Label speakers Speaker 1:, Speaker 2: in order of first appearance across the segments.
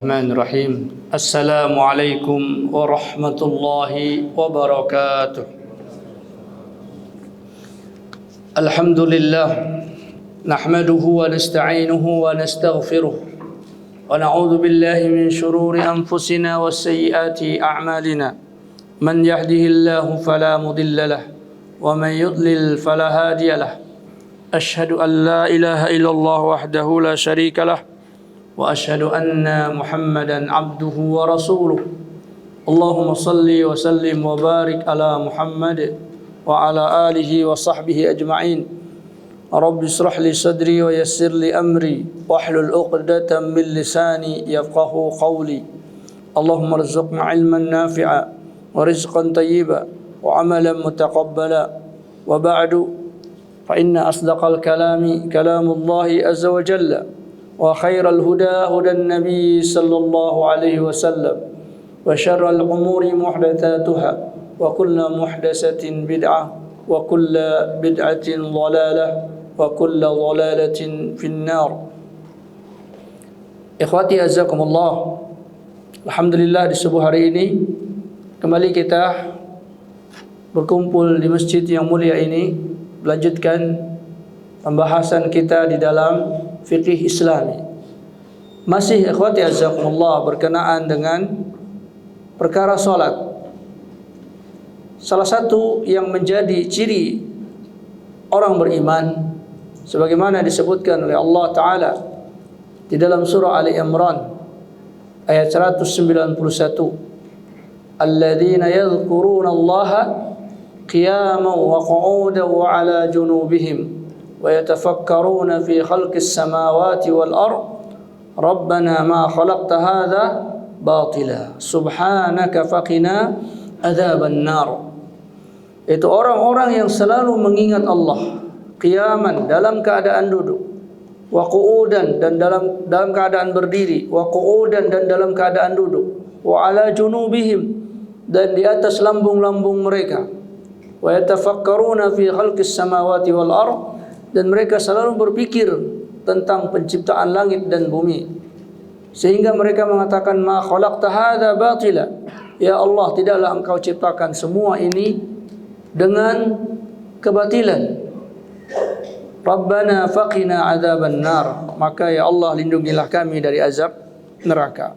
Speaker 1: الرحمن الرحيم السلام عليكم ورحمة الله وبركاته الحمد لله نحمده ونستعينه ونستغفره ونعوذ بالله من شرور أنفسنا وسيئات أعمالنا من يهده الله فلا مضل له ومن يضلل فلا هادي له أشهد أن لا إله إلا الله وحده لا شريك له وأشهد أن محمدا عبده ورسوله اللهم صل وسلم وبارك على محمد وعلى آله وصحبه أجمعين رب اشرح لي صدري ويسر لي أمري واحلل عقدة من لساني يفقه قولي اللهم ارزقنا علما نافعا ورزقا طيبا وعملا متقبلا وبعد فإن أصدق الكلام كلام الله عز وجل وخير الهدى هدى النبي صلى الله عليه وسلم وشر الأمور محدثاتها وكل محدثة بدعة وكل بدعة ضلالة وكل ضلالة في النار. Ikhwati azakumullah, alhamdulillah di subuh hari ini kembali kita berkumpul di masjid yang mulia ini melanjutkan pembahasan kita di dalam fiqih Islami. Masih ikhwati azakumullah berkenaan dengan perkara salat. Salah satu yang menjadi ciri orang beriman sebagaimana disebutkan oleh Allah Ta'ala di dalam surah Ali Imran ayat 191, alladzina yadhkuruna Allaha qiyaman wa qu'udan wa 'ala junubihim ويتفكرون في خلق السماوات والأرض ربنا ما خلقت هذا باطلا سبحانك فقنا عذاب النار. Itu orang-orang yang selalu mengingat Allah qiyaman, dalam keadaan duduk, wa qu'udan, dan dalam keadaan berdiri, wa qu'udan, dan dalam keadaan duduk, wa ala junubihim, dan di atas lambung-lambung mereka, wa yatafakkaruna fi khalqis samawati wal ardh, dan mereka selalu berpikir tentang penciptaan langit dan bumi, sehingga mereka mengatakan ma khalaqta hadza batila, ya Allah, tidaklah engkau ciptakan semua ini dengan kebatilan. Rabbana faqina adzaban nar, maka ya Allah lindungilah kami dari azab neraka.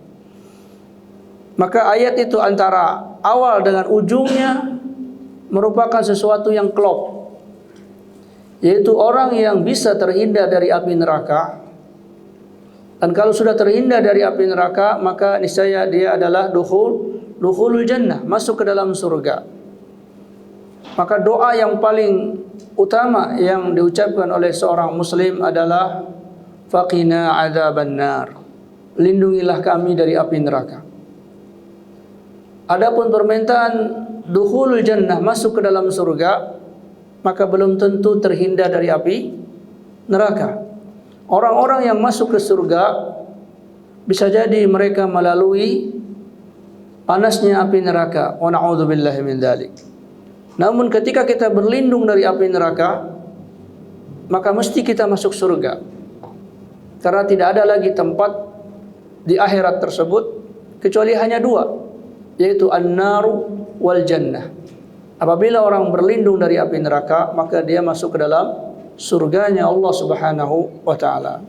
Speaker 1: Maka ayat itu antara awal dengan ujungnya merupakan sesuatu yang klop, yaitu orang yang bisa terhindar dari api neraka. Dan kalau sudah terhindar dari api neraka, maka niscaya dia adalah dukhulul jannah, masuk ke dalam surga. Maka doa yang paling utama yang diucapkan oleh seorang muslim adalah faqina adzaban nar, lindungilah kami dari api neraka. Adapun permintaan dukhulul jannah, masuk ke dalam surga, maka belum tentu terhindar dari api neraka. Orang-orang yang masuk ke surga bisa jadi mereka melalui panasnya api neraka, wa na'udzubillahi min dzalik. Namun ketika kita berlindung dari api neraka, maka mesti kita masuk surga, karena tidak ada lagi tempat di akhirat tersebut kecuali hanya dua, yaitu an-naru wal jannah. Apabila orang berlindung dari api neraka, maka dia masuk ke dalam surganya Allah Subhanahu wa ta'ala.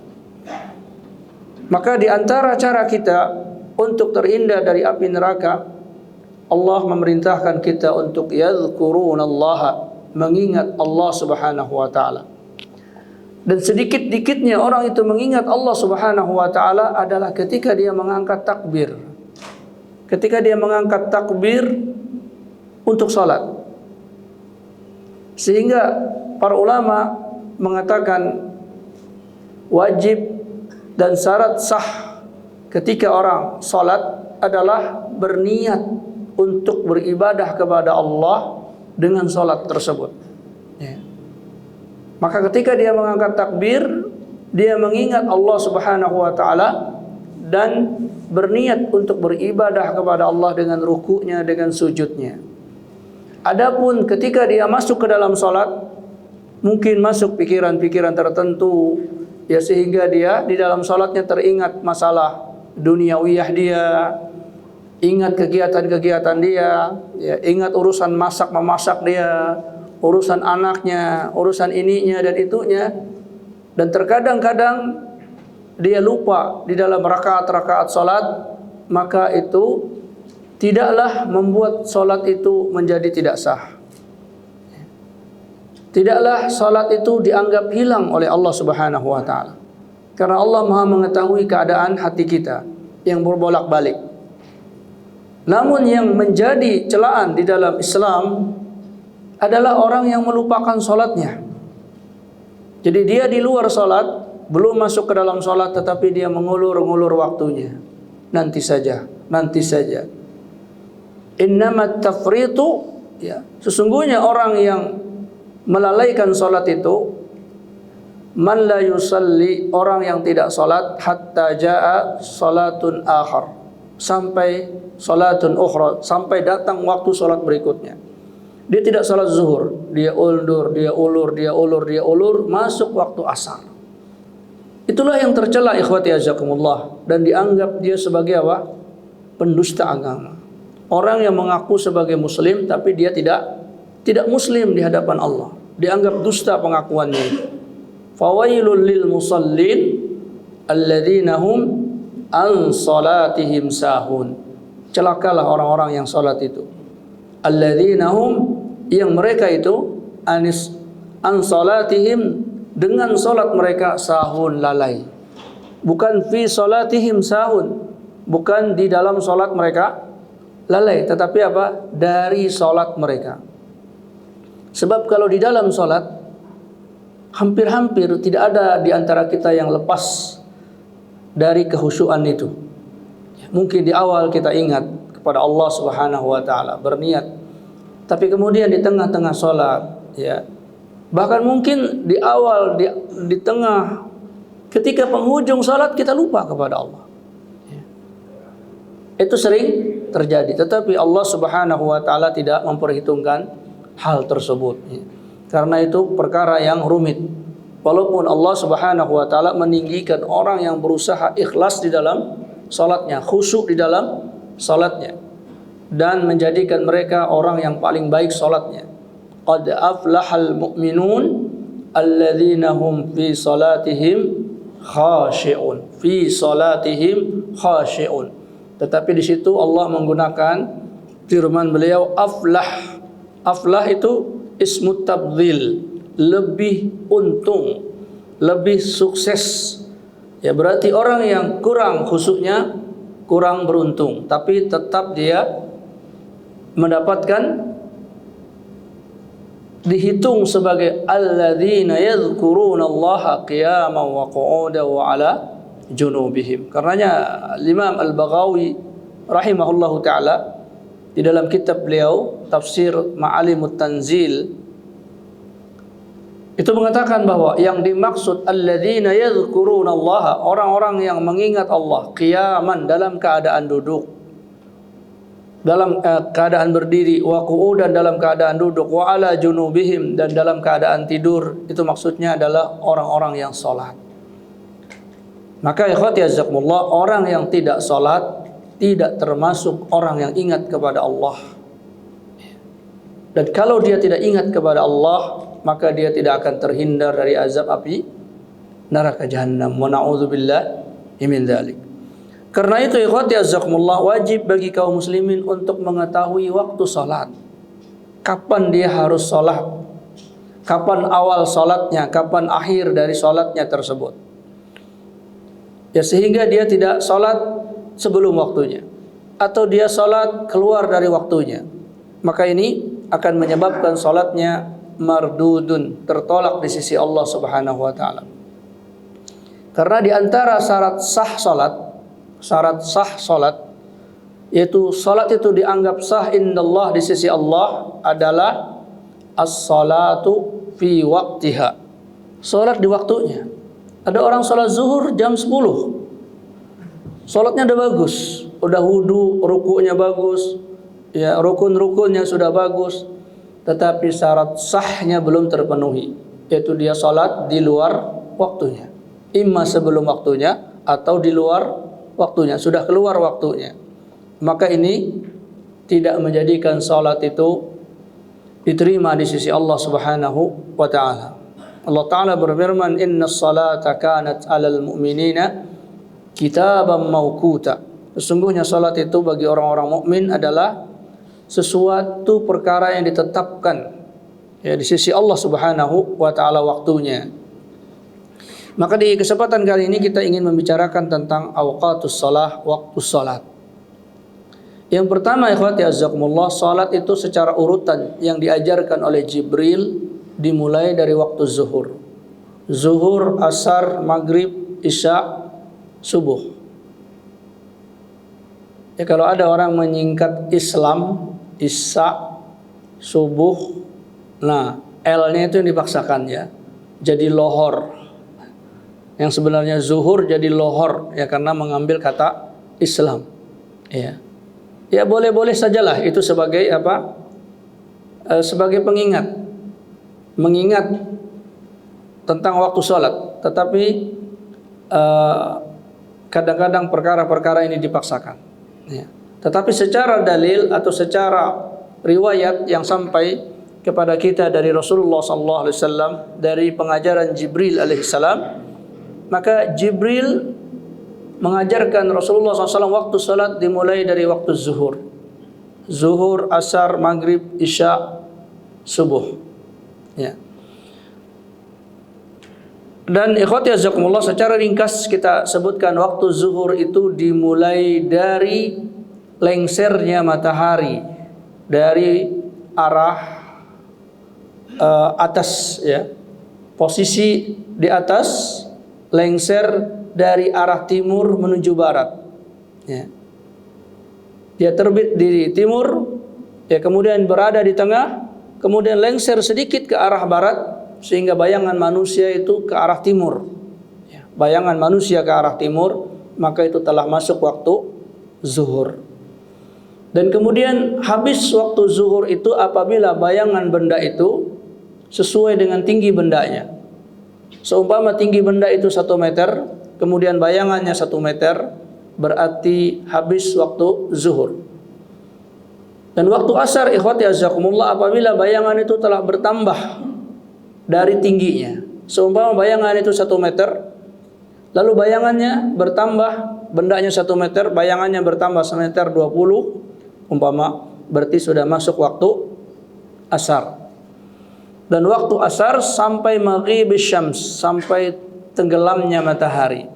Speaker 1: Maka di antara cara kita untuk terhindar dari api neraka, Allah memerintahkan kita untuk yadhkurunallaha, mengingat Allah Subhanahu wa ta'ala. Dan sedikit-dikitnya orang itu mengingat Allah Subhanahu wa ta'ala adalah ketika dia mengangkat takbir. Ketika dia mengangkat takbir untuk salat. Sehingga para ulama mengatakan wajib dan syarat sah ketika orang salat adalah berniat untuk beribadah kepada Allah dengan salat tersebut. Ya. Maka ketika dia mengangkat takbir, dia mengingat Allah Subhanahu wa ta'ala dan berniat untuk beribadah kepada Allah dengan rukuknya, dengan sujudnya. Adapun ketika dia masuk ke dalam salat, mungkin masuk pikiran-pikiran tertentu, ya, sehingga dia di dalam salatnya teringat masalah duniawiyah dia, ingat kegiatan-kegiatan dia, ya, ingat urusan masak-memasak dia, urusan anaknya, urusan ininya dan itunya. Dan terkadang-kadang dia lupa di dalam rakaat-rakaat salat, maka itu tidaklah membuat salat itu menjadi tidak sah. Tidaklah salat itu dianggap hilang oleh Allah Subhanahu wa taala. Karena Allah Maha mengetahui keadaan hati kita yang berbolak-balik. Namun yang menjadi celaan di dalam Islam adalah orang yang melupakan salatnya. Jadi dia di luar salat, belum masuk ke dalam salat, tetapi dia mengulur-ngulur waktunya. Nanti saja, nanti saja. Innamat tafritu, ya, sesungguhnya orang yang melalaikan salat itu man la yusalli, orang yang tidak salat hatta jaa salatun akhar, sampai salatun ukhra, sampai datang waktu salat berikutnya. Dia tidak salat zuhur, dia ulur, dia ulur, dia ulur, dia ulur, masuk waktu asar. Itulah yang tercela ikhwati azakumullah, dan dianggap dia sebagai apa? Pendusta agama. Orang yang mengaku sebagai muslim tapi dia tidak muslim di hadapan Allah. Dianggap dusta pengakuannya. Fawailul lil musallin alladzina hum an salatihim sahun. Celakalah orang-orang yang salat itu. Alladzina hum, yang mereka itu an salatihim, dengan salat mereka sahun, lalai. Bukan fi salatihim sahun, bukan di dalam salat mereka lalai, tetapi apa? Dari salat mereka. Sebab kalau di dalam salat hampir-hampir tidak ada di antara kita yang lepas dari kehusyuan itu. Mungkin di awal kita ingat kepada Allah Subhanahu wa taala, berniat. Tapi kemudian di tengah-tengah salat, ya, bahkan mungkin di awal, di tengah, ketika penghujung salat kita lupa kepada Allah. Ya. Itu sering terjadi, tetapi Allah Subhanahu wa taala tidak memperhitungkan hal tersebut. Ya. Karena itu perkara yang rumit. Walaupun Allah Subhanahu wa taala meninggikan orang yang berusaha ikhlas di dalam salatnya, khusyuk di dalam salatnya, dan menjadikan mereka orang yang paling baik salatnya. Qad aflahal mu'minun alladzina hum fi salatihim khashi'un. Fi salatihim khashi'un. Tetapi di situ Allah menggunakan firman beliau aflah. Aflah itu ismut tabdhil, lebih untung, lebih sukses. Ya, berarti orang yang kurang khusyuknya kurang beruntung, tapi tetap dia mendapatkan, dihitung sebagai alladzina yadhkurunallaha qiyaman wa qu'udan wa 'ala junubihim. Karenanya Imam Al-Baghawi rahimahullahu taala di dalam kitab beliau Tafsir Ma'alimut Tanzil itu mengatakan bahwa yang dimaksud alladzina yadhkurunallaha, orang-orang yang mengingat Allah qiyaman, dalam keadaan duduk, dalam keadaan berdiri, wa qu'udan, dalam keadaan duduk, wa 'ala junubihim, dan dalam keadaan tidur. Itu maksudnya adalah orang-orang yang salat. Maka ikhwati azakumullah, orang yang tidak salat tidak termasuk orang yang ingat kepada Allah. Dan kalau dia tidak ingat kepada Allah, maka dia tidak akan terhindar dari azab api neraka jahanam. Wa na'udzubillahi min dzalik. Karena itu ikhwati azakumullah, wajib bagi kaum muslimin untuk mengetahui waktu salat. Kapan dia harus salat? Kapan awal salatnya, kapan akhir dari salatnya tersebut. Ya, sehingga dia tidak salat sebelum waktunya, atau dia salat keluar dari waktunya. Maka ini akan menyebabkan salatnya mardudun, tertolak di sisi Allah Subhanahu wa taala. Karena di antara syarat sah salat, yaitu salat itu dianggap sah indallah, di sisi Allah, adalah as-salatu fi waqtiha. Salat di waktunya. Ada orang salat zuhur jam 10. Salatnya udah bagus, udah wudu, ruku'nya bagus, ya, rukun-rukunnya sudah bagus, tetapi syarat sahnya belum terpenuhi, yaitu dia salat di luar waktunya, imma sebelum waktunya atau di luar waktunya, sudah keluar waktunya, maka ini tidak menjadikan salat itu diterima di sisi Allah Subhanahu wa taala. Allah taala berfirman, "Innas salata kanat 'alal mu'minina kitaban mawquta." Sesungguhnya salat itu bagi orang-orang mukmin adalah sesuatu perkara yang ditetapkan ya di sisi Allah Subhanahu wa taala waktunya. Maka di kesempatan kali ini kita ingin membicarakan tentang awqatus shalah, waktu salat. Yang pertama, ikhwati azzakumullah, salat itu secara urutan yang diajarkan oleh Jibril dimulai dari waktu zuhur. Zuhur, asar, maghrib, isya, subuh. Ya, kalau ada orang menyingkat Islam, isya, subuh, nah L-nya itu yang dipaksakan ya, jadi lohor. Yang sebenarnya zuhur jadi lohor ya karena mengambil kata Islam. Ya. Ya boleh-boleh sajalah itu sebagai apa? Sebagai pengingat, mengingat tentang waktu sholat. Tetapi kadang-kadang perkara-perkara ini dipaksakan. Ya. Tetapi secara dalil atau secara riwayat yang sampai kepada kita dari Rasulullah SAW, dari pengajaran Jibril alaihissalam, maka Jibril mengajarkan Rasulullah SAW waktu salat dimulai dari waktu zuhur. Zuhur, asar, maghrib, isya, subuh. Ya. Dan ikhwati azakumullah, secara ringkas kita sebutkan waktu zuhur itu dimulai dari lengsernya matahari dari arah atas ya. Posisi di atas, lengser dari arah timur menuju barat. Ya. Dia terbit di timur, ya kemudian berada di tengah, kemudian lengser sedikit ke arah barat, sehingga bayangan manusia itu ke arah timur. Ya. Bayangan manusia ke arah timur, maka itu telah masuk waktu zuhur. Dan kemudian habis waktu zuhur itu apabila bayangan benda itu sesuai dengan tinggi bendanya. Seumpama tinggi benda itu 1 meter, kemudian bayangannya 1 meter, berarti habis waktu zuhur. Dan waktu asar, ikhwati azakumullah, apabila bayangan itu telah bertambah dari tingginya. Seumpama bayangan itu 1 meter, lalu bayangannya bertambah, bendanya 1 meter, bayangannya bertambah 1,20 meter, umpama, berarti sudah masuk waktu asar. Dan waktu asar sampai maghribis syams, sampai tenggelamnya matahari.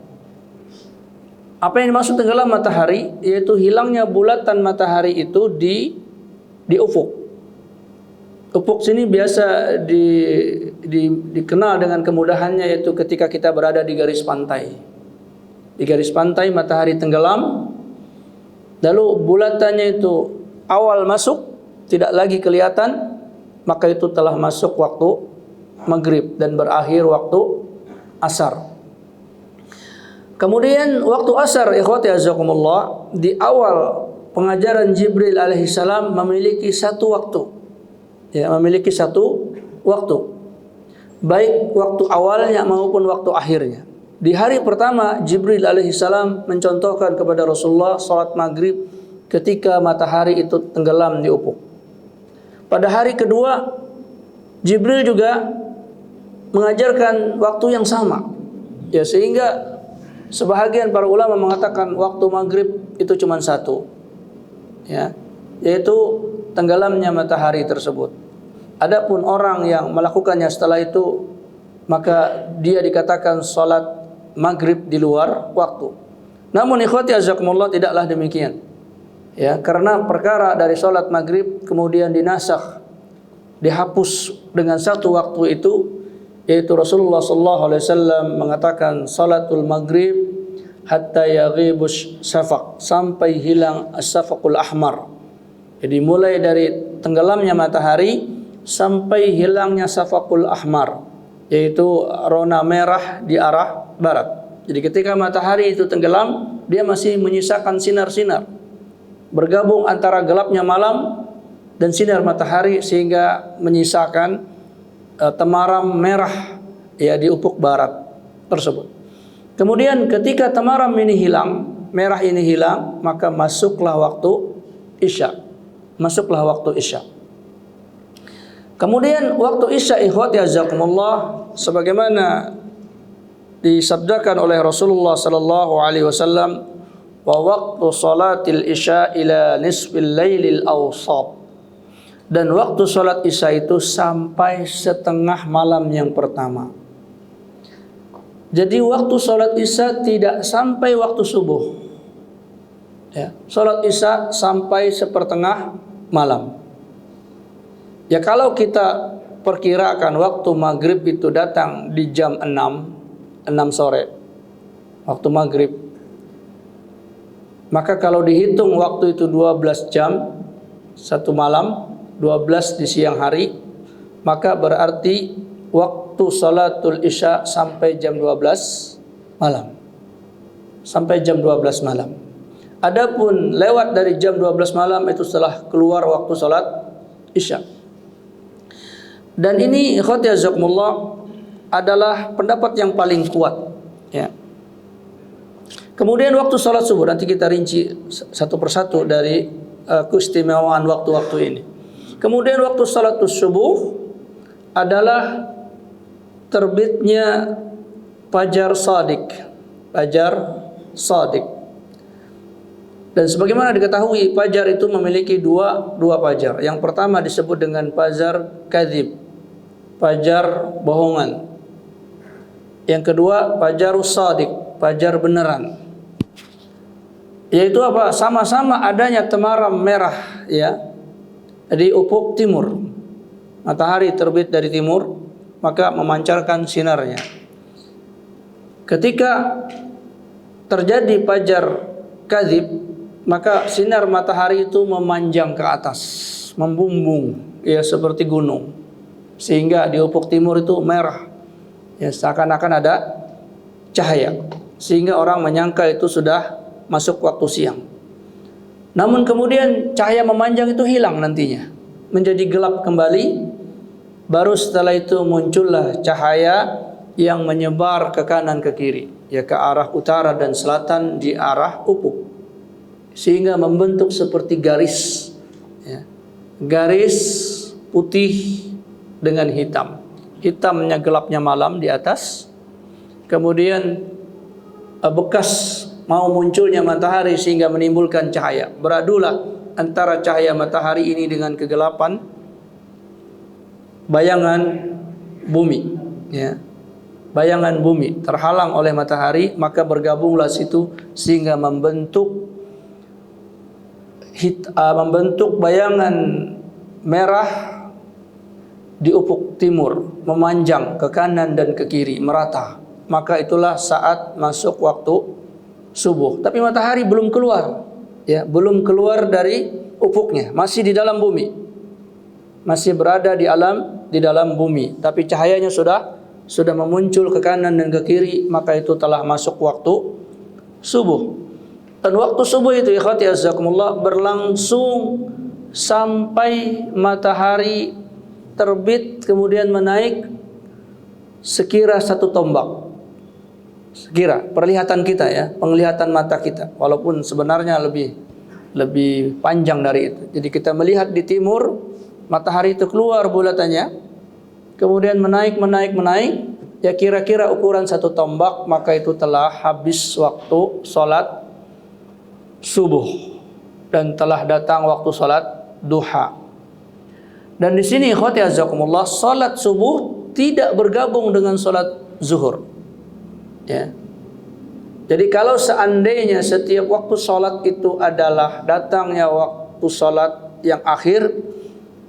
Speaker 1: Apa yang dimaksud tenggelam matahari? Yaitu hilangnya bulatan matahari itu di ufuk. Ufuk sini biasa dikenal dengan kemudahannya, yaitu ketika kita berada di garis pantai. Di garis pantai matahari tenggelam, lalu bulatannya itu awal masuk, tidak lagi kelihatan, maka itu telah masuk waktu maghrib dan berakhir waktu asar. Kemudian waktu asar, ikhwati azakumullah, di awal pengajaran Jibril alaihissalam memiliki satu waktu. Ya, memiliki satu waktu. Baik waktu awalnya maupun waktu akhirnya. Di hari pertama Jibril alaihissalam mencontohkan kepada Rasulullah salat maghrib ketika matahari itu tenggelam di ufuk. Pada hari kedua Jibril juga mengajarkan waktu yang sama. Ya, sehingga sebahagian para ulama mengatakan waktu maghrib itu cuma satu, ya, yaitu tenggelamnya matahari tersebut. Adapun orang yang melakukannya setelah itu, maka dia dikatakan salat maghrib di luar waktu. Namun ikhwati azakumullah, tidaklah demikian. Ya, karena perkara dari salat maghrib kemudian dinasakh, dihapus dengan satu waktu itu, yaitu Rasulullah SAW mengatakan salatul maghrib hatta yaghibus syafaq, sampai hilang as-syafaqul ahmar. Jadi mulai dari tenggelamnya matahari sampai hilangnya syafaqul ahmar, yaitu rona merah di arah barat. Jadi ketika matahari itu tenggelam, dia masih menyisakan sinar-sinar, bergabung antara gelapnya malam dan sinar matahari sehingga menyisakan temaram merah ya di ufuk barat tersebut. Kemudian ketika temaram ini hilang, merah ini hilang, maka masuklah waktu Isya. Masuklah waktu Isya. Kemudian waktu Isya, ikhwati azakumullah, sebagaimana disabdakan oleh Rasulullah sallallahu alaihi wasallam, wa waqtu salatil isya ila nisfil lailil awsat. Dan waktu salat Isya itu sampai setengah malam yang pertama. Jadi waktu salat Isya tidak sampai waktu subuh. Ya, salat Isya sampai sepertengah malam. Ya, kalau kita perkirakan waktu maghrib itu datang di jam 6 sore, waktu maghrib, maka kalau dihitung waktu itu 12 jam satu malam, 12 di siang hari, maka berarti waktu salatul Isya sampai jam 12 malam. Sampai jam 12 malam. Adapun lewat dari jam 12 malam itu setelah keluar waktu salat Isya. Dan ini ikhwati azakumullah adalah pendapat yang paling kuat, ya. Kemudian waktu salat subuh, nanti kita rinci satu persatu dari keistimewaan waktu-waktu ini. Kemudian waktu salat subuh adalah terbitnya fajar shadiq. Fajar shadiq. Dan sebagaimana diketahui, fajar itu memiliki dua fajar. Yang pertama disebut dengan fajar kadzib, fajar bohongan. Yang kedua fajar shadiq, fajar beneran. Yaitu apa? Sama-sama adanya temaram merah, ya, di ufuk timur. Matahari terbit dari timur, maka memancarkan sinarnya. Ketika terjadi fajar kadzib, maka sinar matahari itu memanjang ke atas, membumbung, ya, seperti gunung, sehingga di ufuk timur itu merah, ya, seakan-akan ada cahaya, sehingga orang menyangka itu sudah masuk waktu siang. Namun kemudian cahaya memanjang itu hilang nantinya, menjadi gelap kembali. Baru setelah itu muncullah cahaya yang menyebar ke kanan ke kiri, ya, ke arah utara dan selatan di arah ufuk, sehingga membentuk seperti garis, ya, garis putih dengan hitam. Hitamnya gelapnya malam di atas, kemudian bekas mau munculnya matahari sehingga menimbulkan cahaya. Beradulah antara cahaya matahari ini dengan kegelapan bayangan bumi, ya. Bayangan bumi terhalang oleh matahari, maka bergabunglah situ sehingga membentuk bayangan merah di ufuk timur, memanjang ke kanan dan ke kiri, merata. Maka itulah saat masuk waktu subuh. Tapi matahari belum keluar, ya, belum keluar dari ufuknya, masih di dalam bumi, masih berada di dalam bumi. Tapi cahayanya sudah memuncul ke kanan dan ke kiri, maka itu telah masuk waktu subuh. Dan waktu subuh itu, ikhwati azakumullah, berlangsung sampai matahari terbit kemudian menaik sekira 1 tombak. Sekira perlihatan kita, ya, penglihatan mata kita, walaupun sebenarnya lebih panjang dari itu. Jadi kita melihat di timur, matahari itu keluar bulatannya, kemudian menaik, ya, kira-kira ukuran 1 tombak, maka itu telah habis waktu salat subuh dan telah datang waktu salat duha. Dan di sini ikhwati azakumullah, salat subuh tidak bergabung dengan salat zuhur, ya. Jadi kalau seandainya setiap waktu salat itu adalah datangnya waktu salat yang akhir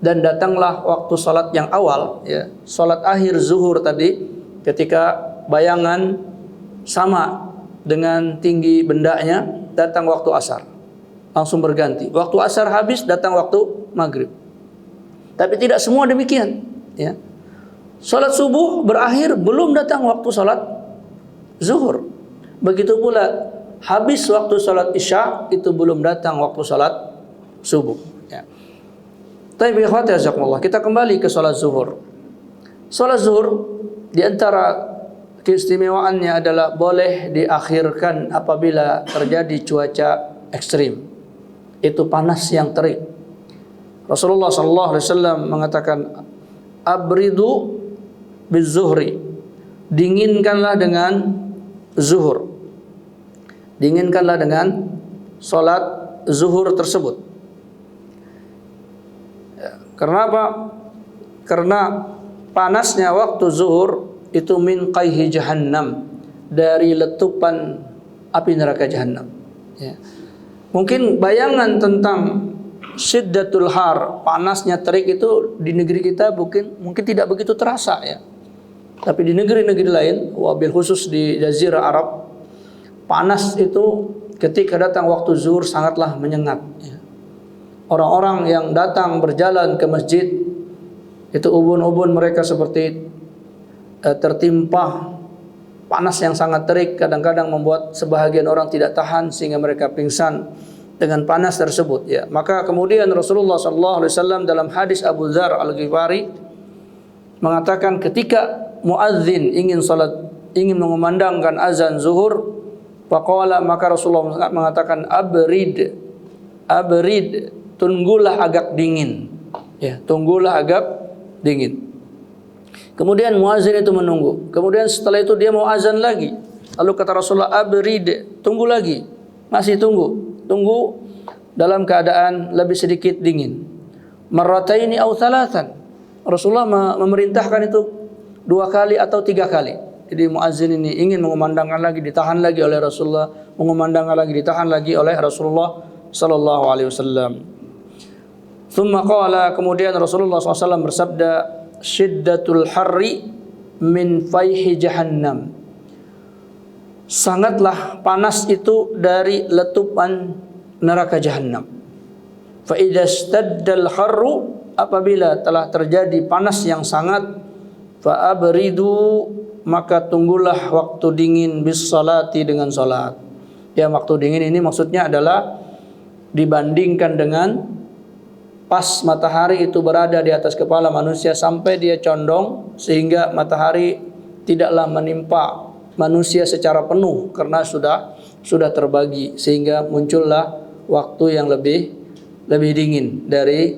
Speaker 1: dan datanglah waktu salat yang awal, ya, salat akhir zuhur tadi, ketika bayangan sama dengan tinggi bendanya, datang waktu asar, langsung berganti. Waktu asar habis, datang waktu maghrib. Tapi tidak semua demikian, ya. Salat subuh berakhir, belum datang waktu salat zuhur. Begitu pula habis waktu salat isya, itu belum datang waktu salat subuh, ya. Tapi ikhwati azakumullah, kita kembali ke salat zuhur. Salat zuhur, di antara keistimewaannya adalah boleh diakhirkan apabila terjadi cuaca ekstrim. Itu panas yang terik. Rasulullah sallallahu alaihi wasallam mengatakan, abridu bizuhri, dinginkanlah dengan zuhur, dinginkanlah dengan solat zuhur tersebut. Karena apa? Karena panasnya waktu zuhur itu min qayhi jahannam, dari letupan api neraka jahannam. Ya. Mungkin bayangan tentang syiddatul har, panasnya terik itu di negeri kita mungkin tidak begitu terasa ya. Tapi di negeri-negeri lain, wabil khusus di Jazirah Arab, panas itu ketika datang waktu zuhur sangatlah menyengat ya. Orang-orang yang datang berjalan ke masjid itu ubun-ubun mereka seperti tertimpa panas yang sangat terik, kadang-kadang membuat sebahagian orang tidak tahan sehingga mereka pingsan dengan panas tersebut ya. Maka kemudian Rasulullah sallallahu alaihi wasallam dalam hadis Abu Dzar Al-Ghifari mengatakan ketika muadzin ingin mengumandangkan azan zuhur, faqala, maka Rasulullah mengatakan abrid, tunggulah agak dingin ya, tunggulah agak dingin. Kemudian muazin itu menunggu. Kemudian setelah itu dia mau azan lagi. Lalu kata Rasulullah, abrid, tunggu lagi. Masih tunggu. Tunggu dalam keadaan lebih sedikit dingin. Marrataini aw thalathan. Rasulullah memerintahkan itu 2 kali atau 3 kali. Jadi muazin ini ingin mengumandangkan lagi, ditahan lagi oleh Rasulullah, mengumandangkan lagi, ditahan lagi oleh Rasulullah sallallahu alaihi wasallam. Thumma qala, kemudian Rasulullah SAW bersabda, syiddatul harri min fayhi jahannam, sangatlah panas itu dari letupan neraka jahannam. Fa idza staddal harru, apabila telah terjadi panas yang sangat, fa abridu, maka tunggulah waktu dingin bis salati, dengan salat. Ya, waktu dingin ini maksudnya adalah dibandingkan dengan pas matahari itu berada di atas kepala manusia sampai dia condong, sehingga matahari tidaklah menimpa manusia secara penuh karena sudah terbagi, sehingga muncullah waktu yang lebih dingin dari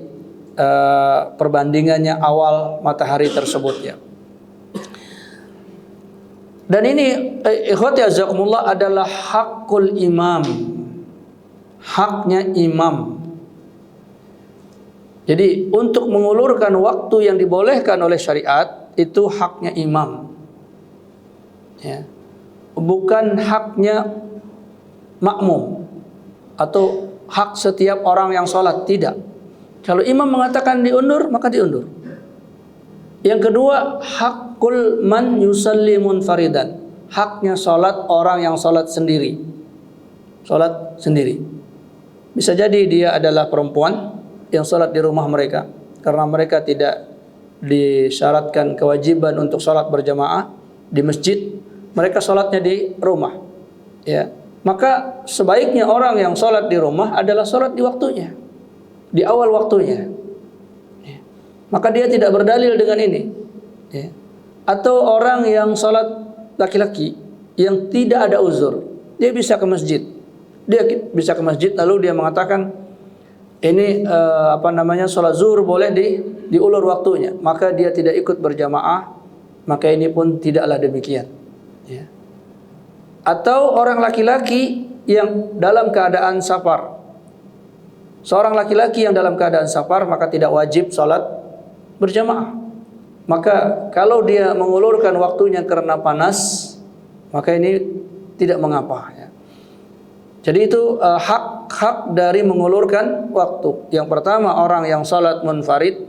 Speaker 1: perbandingannya awal matahari tersebut ya. Dan ini ikhwati azakumullah adalah hakul imam, haknya imam. Jadi untuk mengulurkan waktu yang dibolehkan oleh syariat itu haknya imam ya. Bukan haknya makmum atau hak setiap orang yang sholat, tidak. Kalau imam mengatakan diundur, maka diundur. Yang kedua, hakul man yusalli munfaridan, haknya sholat orang yang sholat sendiri. Sholat sendiri. Bisa jadi dia adalah perempuan yang sholat di rumah mereka, karena mereka tidak disyaratkan kewajiban untuk sholat berjamaah di masjid, mereka sholatnya di rumah ya. Maka sebaiknya orang yang sholat di rumah adalah sholat di waktunya, di awal waktunya ya. Maka dia tidak berdalil dengan ini ya. Atau orang yang sholat laki-laki yang tidak ada uzur, dia bisa ke masjid, lalu dia mengatakan ini sholat zuhur boleh diulur waktunya, maka dia tidak ikut berjamaah, maka ini pun tidaklah demikian ya. Atau orang laki-laki yang dalam keadaan safar, seorang laki-laki yang dalam keadaan safar, maka tidak wajib sholat berjamaah. Maka kalau dia mengulurkan waktunya karena panas, maka ini tidak mengapa ya. Jadi itu hak dari mengulurkan waktu. Yang pertama, orang yang salat munfarid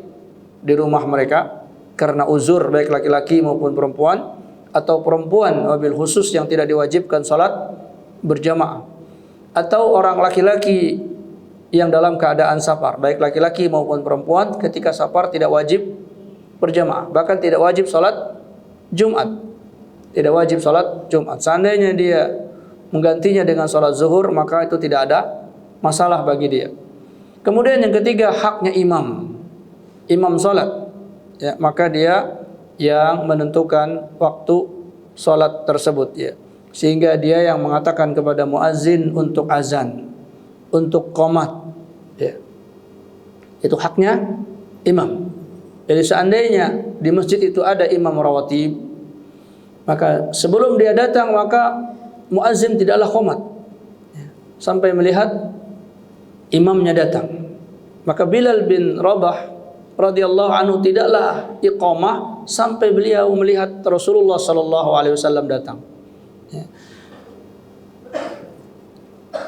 Speaker 1: di rumah mereka karena uzur baik laki-laki maupun perempuan, atau perempuan wabil khusus yang tidak diwajibkan salat berjamaah, atau orang laki-laki yang dalam keadaan safar, baik laki-laki maupun perempuan ketika safar tidak wajib berjamaah, bahkan tidak wajib salat Jumat. Tidak wajib salat Jumat. Seandainya dia menggantinya dengan sholat zuhur, maka itu tidak ada masalah bagi dia. Kemudian yang ketiga, haknya imam sholat ya, maka dia yang menentukan waktu salat tersebut ya. Sehingga dia yang mengatakan kepada muazin untuk azan, untuk qomat ya. Itu haknya imam. Jadi seandainya di masjid itu ada imam rawatib, maka sebelum dia datang maka muazin tidaklah qomat ya, sampai melihat imamnya datang. Maka Bilal bin Rabah radhiyallahu anhu tidaklah iqamah sampai beliau melihat Rasulullah sallallahu alaihi wasallam datang. Ya.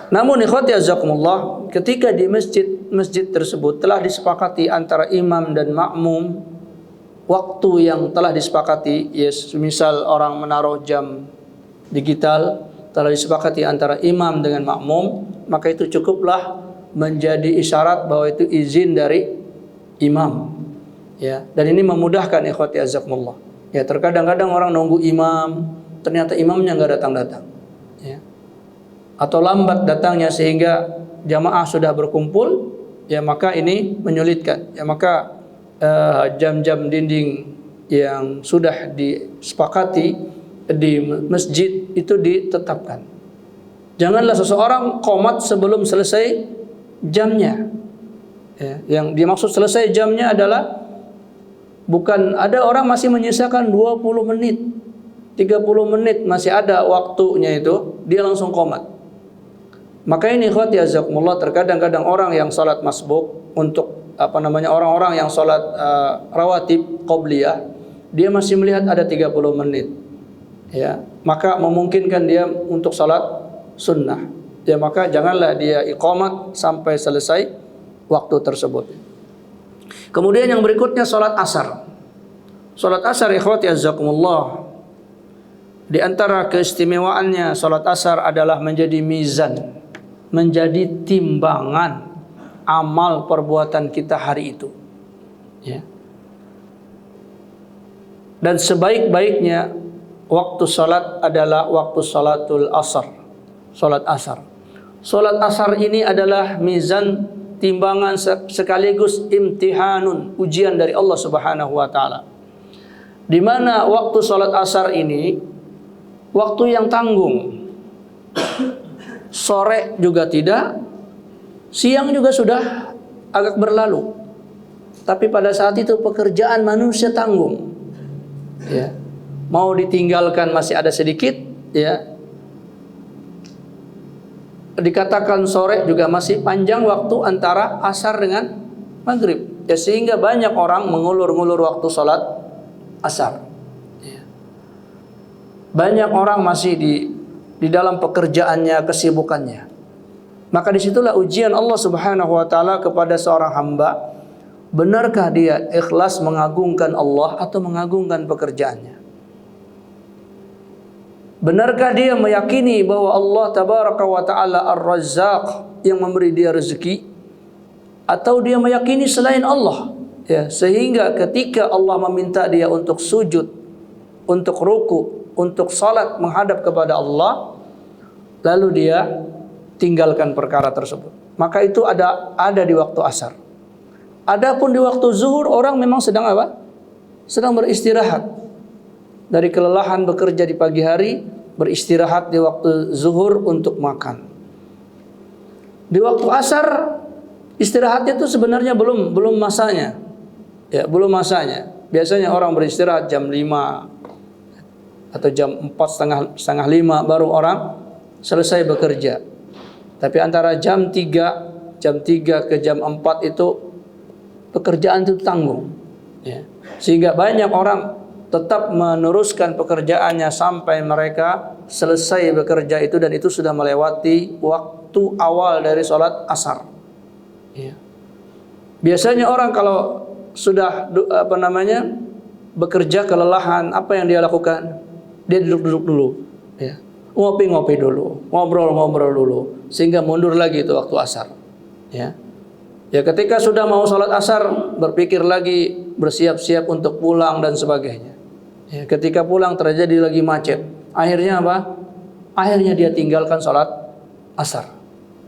Speaker 1: Namun ikhwati azakumullah, ketika di masjid tersebut telah disepakati antara imam dan makmum, waktu yang telah disepakati, yes, misal orang menaruh jam digital, telah disepakati antara imam dengan makmum, maka itu cukuplah menjadi isyarat bahwa itu izin dari imam. Ya, dan ini memudahkan ikhwati azakumullah. Ya, terkadang-kadang orang nunggu imam, ternyata imamnya nggak datang-datang. Ya. Atau lambat datangnya sehingga jamaah sudah berkumpul, ya maka ini menyulitkan. Ya maka jam-jam dinding yang sudah disepakati di masjid itu ditetapkan. Janganlah seseorang qomat sebelum selesai jamnya. Ya, yang dimaksud selesai jamnya adalah bukan ada orang masih menyisakan 20 menit, 30 menit masih ada waktunya itu, dia langsung qomat. Maka ini ikhwati azakumullah, terkadang-kadang orang yang salat masbuk untuk orang-orang yang salat rawatib qabliyah, dia masih melihat ada 30 menit. Ya, maka memungkinkan dia untuk salat sunnah. Ya, maka janganlah dia iqamat sampai selesai waktu tersebut. Kemudian yang berikutnya salat asar. Salat asar ikhwati azakumullah, di antara keistimewaannya salat asar adalah menjadi mizan, menjadi timbangan amal perbuatan kita hari itu. Ya. Dan sebaik-baiknya waktu salat adalah waktu salatul asar, salat asar. Salat asar ini adalah mizan, timbangan sekaligus imtihanun, ujian dari Allah Subhanahu wa taala. Di mana waktu salat asar ini waktu yang tanggung. Sore juga tidak, siang juga sudah agak berlalu. Tapi pada saat itu pekerjaan manusia tanggung. Ya. Mau ditinggalkan masih ada sedikit, ya. Dikatakan sore juga masih panjang waktu antara asar dengan maghrib. Ya, sehingga banyak orang mengulur-ngulur waktu salat asar. Ya. Banyak orang masih di dalam pekerjaannya, kesibukannya. Maka disitulah ujian Allah Subhanahu wa taala kepada seorang hamba. Benarkah dia ikhlas mengagungkan Allah atau mengagungkan pekerjaannya? Benarkah dia meyakini bahwa Allah Tabaraka wa Ta'ala Ar-Razzaq yang memberi dia rezeki, atau dia meyakini selain Allah? Ya, sehingga ketika Allah meminta dia untuk sujud, untuk ruku, untuk salat menghadap kepada Allah, lalu dia tinggalkan perkara tersebut. Maka itu ada di waktu asar. Adapun di waktu zuhur orang memang sedang apa? Sedang beristirahat. Dari kelelahan bekerja di pagi hari, beristirahat di waktu zuhur untuk makan. Di waktu asar istirahatnya itu sebenarnya belum masanya. Ya, belum masanya. Biasanya orang beristirahat jam 5 atau jam 4, setengah 5 baru orang selesai bekerja. Tapi antara jam 3 ke jam 4 itu pekerjaan itu tanggung. Ya. Sehingga banyak orang tetap meneruskan pekerjaannya sampai mereka selesai bekerja itu, dan itu sudah melewati waktu awal dari sholat asar. Ya. Biasanya orang kalau sudah bekerja kelelahan, apa yang dia lakukan? Dia duduk-duduk dulu, ya. Ngopi-ngopi dulu, ngobrol-ngobrol dulu, sehingga mundur lagi itu waktu asar. Ya. Ya, ketika sudah mau sholat asar, berpikir lagi, bersiap-siap untuk pulang dan sebagainya. Ya, ketika pulang terjadi lagi macet. Akhirnya apa? Akhirnya dia tinggalkan sholat asar.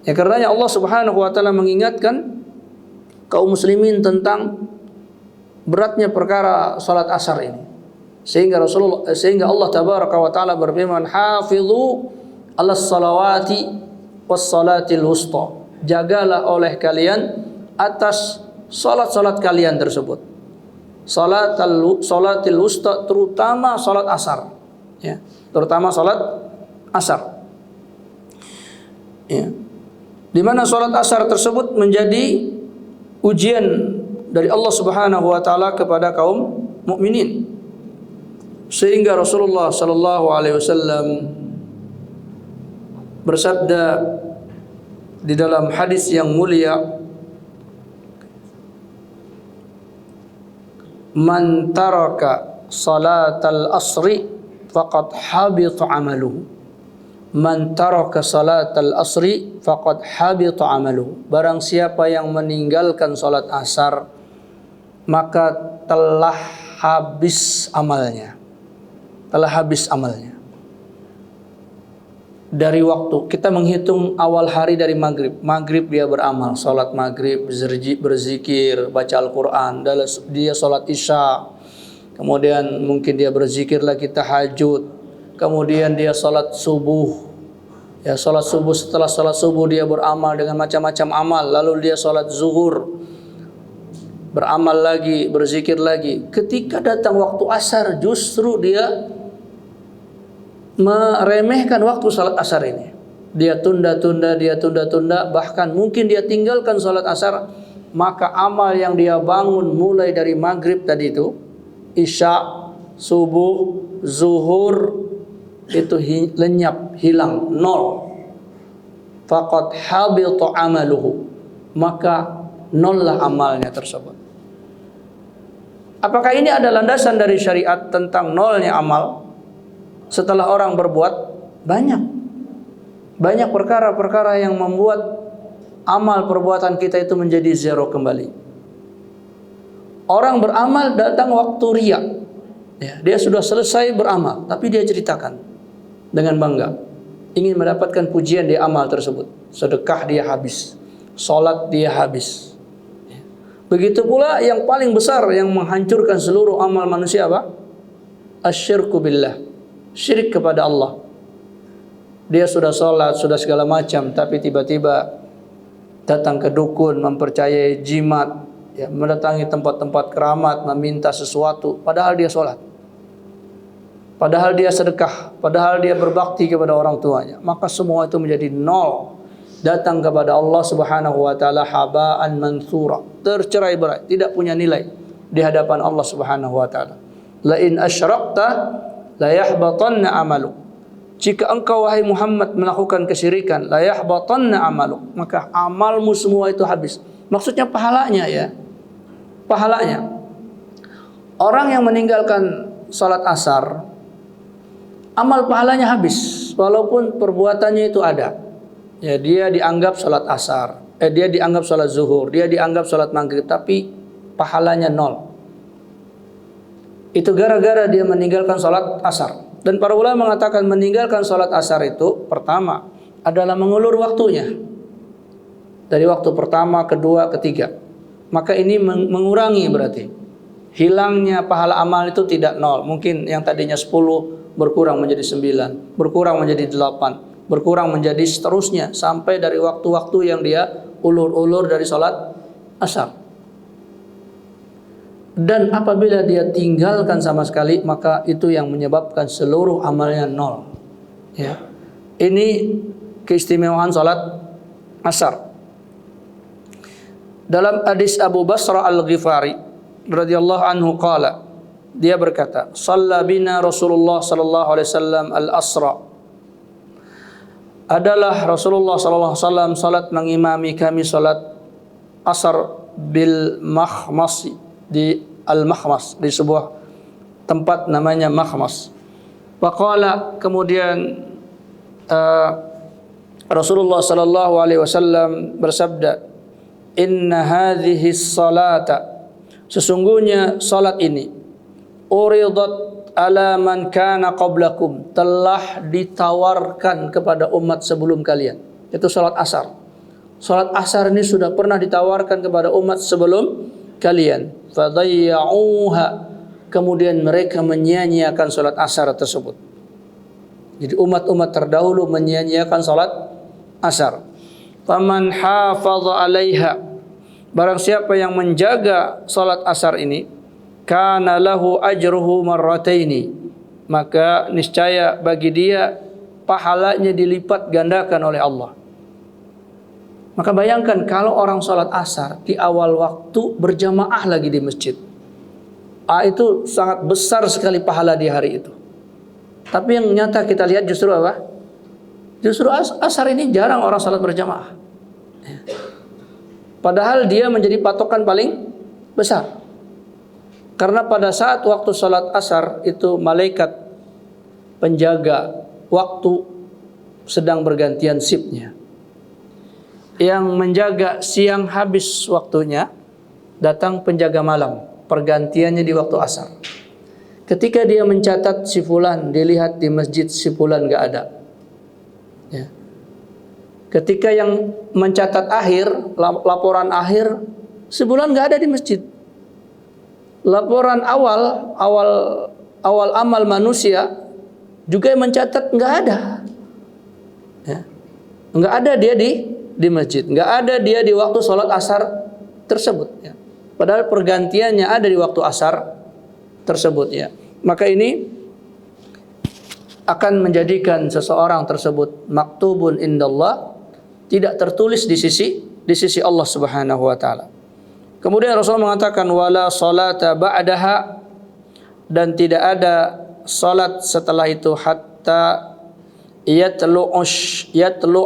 Speaker 1: Ya, karenanya Allah Subhanahu wa taala mengingatkan kaum muslimin tentang beratnya perkara sholat asar ini. Sehingga Allah tabaraka wa taala berfirman, hafizu 'alas salawati was salatil wusta. Jagalah oleh kalian atas salat-salat kalian tersebut. Salatil wusta, terutama salat asar. Ya, terutama salat asar. Ya. Di mana salat asar tersebut menjadi ujian dari Allah Subhanahu wa taala kepada kaum mukminin. Sehingga Rasulullah sallallahu alaihi wasallam bersabda di dalam hadis yang mulia, man taraka salatal asri faqad habita amaluhu. Man taraka salatal asri faqad habita amaluhu. Barang siapa yang meninggalkan salat asar, maka telah habis amalnya. Telah habis amalnya. Dari waktu kita menghitung awal hari dari maghrib dia beramal, salat maghrib, berzikir, baca Al-Quran, dia salat isya, kemudian mungkin dia berzikir lagi tahajud, kemudian dia salat subuh, ya salat subuh, setelah salat subuh dia beramal dengan macam-macam amal, lalu dia salat zuhur, beramal lagi, berzikir lagi. Ketika datang waktu asar, justru dia meremehkan waktu salat asar ini. Dia tunda-tunda, bahkan mungkin dia tinggalkan salat asar, maka amal yang dia bangun mulai dari maghrib tadi itu, isya, subuh, zuhur, itu lenyap, hilang, nol. Faqad habita amaluhu, maka nollah amalnya tersebut. Apakah ini ada landasan dari syariat tentang nolnya amal? Setelah orang berbuat banyak perkara-perkara yang membuat amal perbuatan kita itu menjadi zero kembali. Orang beramal datang waktu riya, ya, dia sudah selesai beramal, tapi dia ceritakan dengan bangga, ingin mendapatkan pujian di amal tersebut. Sedekah dia habis, salat dia habis. Begitu pula yang paling besar yang menghancurkan seluruh amal manusia apa? Asyirku billah, syirik kepada Allah. Dia sudah sholat, sudah segala macam, tapi tiba-tiba datang ke dukun, mempercayai jimat, ya, mendatangi tempat-tempat keramat, meminta sesuatu, padahal dia sholat, padahal dia sedekah, padahal dia berbakti kepada orang tuanya. Maka semua itu menjadi nol, datang kepada Allah Subhanahu wa taala haba'an mansura, tercerai-berai, tidak punya nilai di hadapan Allah Subhanahu wa taala. La in asyrakta la yahbatanna amaluk. Jika engkau wahai Muhammad melakukan kesyirikan, la yahbatanna amaluk, maka amalmu semua itu habis. Maksudnya pahalanya, ya. Pahalanya. Orang yang meninggalkan salat asar, amal pahalanya habis walaupun perbuatannya itu ada. Ya, dia dianggap salat asar, dia dianggap salat zuhur, dia dianggap salat maghrib, tapi pahalanya nol. Itu gara-gara dia meninggalkan salat asar. Dan para ulama mengatakan meninggalkan salat asar itu pertama adalah mengulur waktunya. Dari waktu pertama, kedua, ketiga. Maka ini mengurangi berarti. Hilangnya pahala amal itu tidak nol. Mungkin yang tadinya 10 berkurang menjadi 9, berkurang menjadi 8, berkurang menjadi seterusnya sampai dari waktu-waktu yang dia ulur-ulur dari salat asar. Dan apabila dia tinggalkan sama sekali, maka itu yang menyebabkan seluruh amalnya nol. Ya. Ini keistimewaan salat asar. Dalam hadis Abu Basrah Al-Ghifari radhiyallahu anhu qala, dia berkata, "Shalla bina Rasulullah sallallahu alaihi wasallam al-asra." Adalah Rasulullah sallallahu alaihi wasallam salat mengimami kami salat asar bil Makhmasi, di Al-Makhmas, di sebuah tempat namanya Makhmas. Faqala, kemudian Rasulullah sallallahu alaihi wasallam bersabda, "Inna hadhihi salata," sesungguhnya salat ini, "uridat ala man kana qablakum," telah ditawarkan kepada umat sebelum kalian. Itu salat asar. Salat asar ini sudah pernah ditawarkan kepada umat sebelum kalian. Fadayya'uha, kemudian mereka menyia-nyiakan salat asar tersebut. Jadi umat-umat terdahulu menyia-nyiakan salat asar. Faman hafadha 'alaiha, barang siapa yang menjaga salat asar ini, kana lahu ajruhu marrataini, maka niscaya bagi dia pahalanya dilipat gandakan oleh Allah. Maka bayangkan kalau orang salat asar di awal waktu berjamaah lagi di masjid. Itu sangat besar sekali pahala di hari itu. Tapi yang nyata kita lihat justru apa? Justru asar ini jarang orang salat berjamaah. Padahal dia menjadi patokan paling besar. Karena pada saat waktu salat asar itu malaikat penjaga waktu sedang bergantian shiftnya. Yang menjaga siang habis waktunya, datang penjaga malam, pergantiannya di waktu asar. Ketika dia mencatat si fulan, dilihat di masjid si fulan enggak ada. Ya. Ketika yang mencatat akhir, laporan akhir, si fulan enggak ada di masjid. Laporan awal amal manusia juga yang mencatat enggak ada. Ya. Enggak ada dia di masjid, enggak ada dia di waktu sholat asar tersebut. Ya. Padahal pergantiannya ada di waktu asar tersebut. Ya. Maka ini akan menjadikan seseorang tersebut maktubun indallah, tidak tertulis di sisi Allah Subhanahu wa taala. Kemudian Rasulullah mengatakan wala salata ba'daha, dan tidak ada salat setelah itu hatta yatlu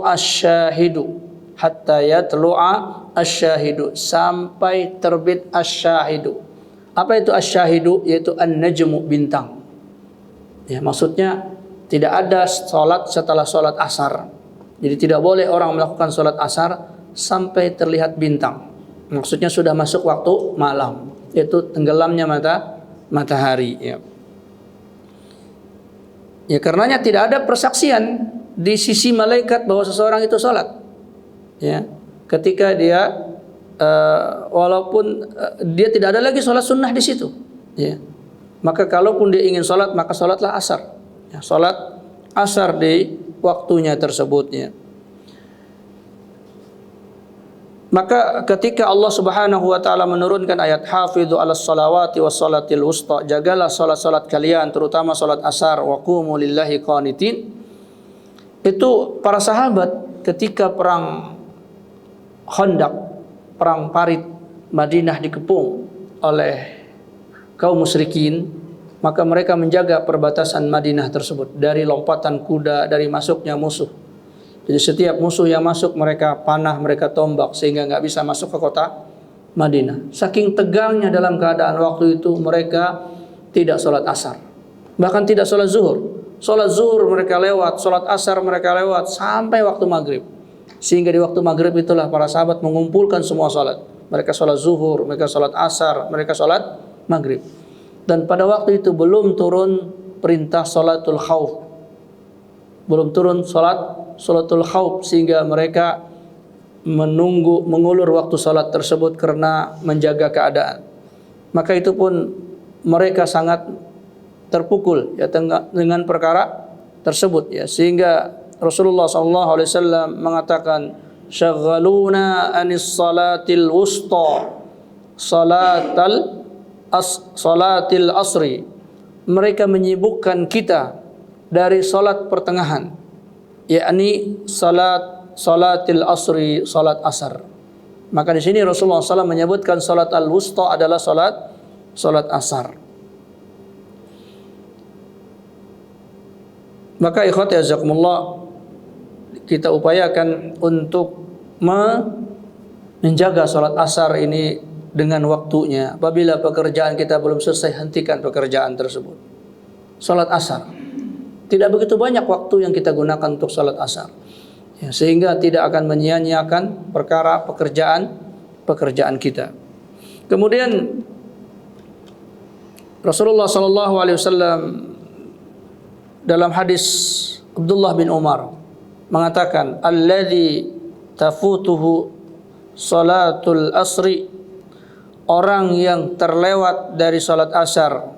Speaker 1: asy-syahidu, hatta yatlu'a asy-syahidu, sampai terbit asy-syahidu. Apa itu asy-syahidu? Yaitu an-najmu, bintang. Ya, maksudnya tidak ada salat setelah salat asar. Jadi tidak boleh orang melakukan salat asar sampai terlihat bintang. Maksudnya sudah masuk waktu malam, yaitu tenggelamnya matahari. Ya. Ya, karenanya tidak ada persaksian di sisi malaikat bahwa seseorang itu salat. Ya, ketika dia walaupun dia tidak ada lagi salat sunnah di situ. Ya. Maka kalaupun dia ingin salat, maka salatlah asar. Ya, salat asar di waktunya tersebut. Ya. Maka ketika Allah Subhanahu wa taala menurunkan ayat hafidzu 'alas shalawati was shalatil wusta, jagalah salat-salat kalian terutama salat asar, wa qumu lillahi qanitin. Itu para sahabat ketika perang Khandaq, perang Parit, Madinah dikepung oleh kaum musyrikin, maka mereka menjaga perbatasan Madinah tersebut dari lompatan kuda, dari masuknya musuh. Jadi setiap musuh yang masuk mereka panah, mereka tombak sehingga nggak bisa masuk ke kota Madinah. Saking tegangnya dalam keadaan waktu itu mereka tidak sholat asar, bahkan tidak sholat zuhur. Sholat zuhur mereka lewat, sholat asar mereka lewat sampai waktu maghrib. Sehingga di waktu maghrib itulah para sahabat mengumpulkan semua sholat. Mereka sholat zuhur, mereka sholat asar, mereka sholat maghrib. Dan pada waktu itu belum turun perintah sholatul khauf, belum turun sholatul khauf, sehingga mereka mengulur waktu sholat tersebut karena menjaga keadaan. Maka itu pun mereka sangat terpukul ya dengan perkara tersebut ya, sehingga Rasulullah SAW mengatakan syaghaluna anis salatil wusta salatil asri, mereka menyibukkan kita dari salat pertengahan, yakni salatil asri, salat asar. Maka di sini Rasulullah SAW menyebutkan salat al-wusta adalah salat asar. Maka ikhwati jazakumullah, kita upayakan untuk menjaga salat asar ini dengan waktunya. Apabila pekerjaan kita belum selesai, hentikan pekerjaan tersebut. Salat asar. Tidak begitu banyak waktu yang kita gunakan untuk salat asar. Ya, sehingga tidak akan menyia-nyiakan perkara pekerjaan kita. Kemudian Rasulullah SAW dalam hadis Abdullah bin Umar mengatakan, alladzi tafutuhu salatul asri, orang yang terlewat dari salat asar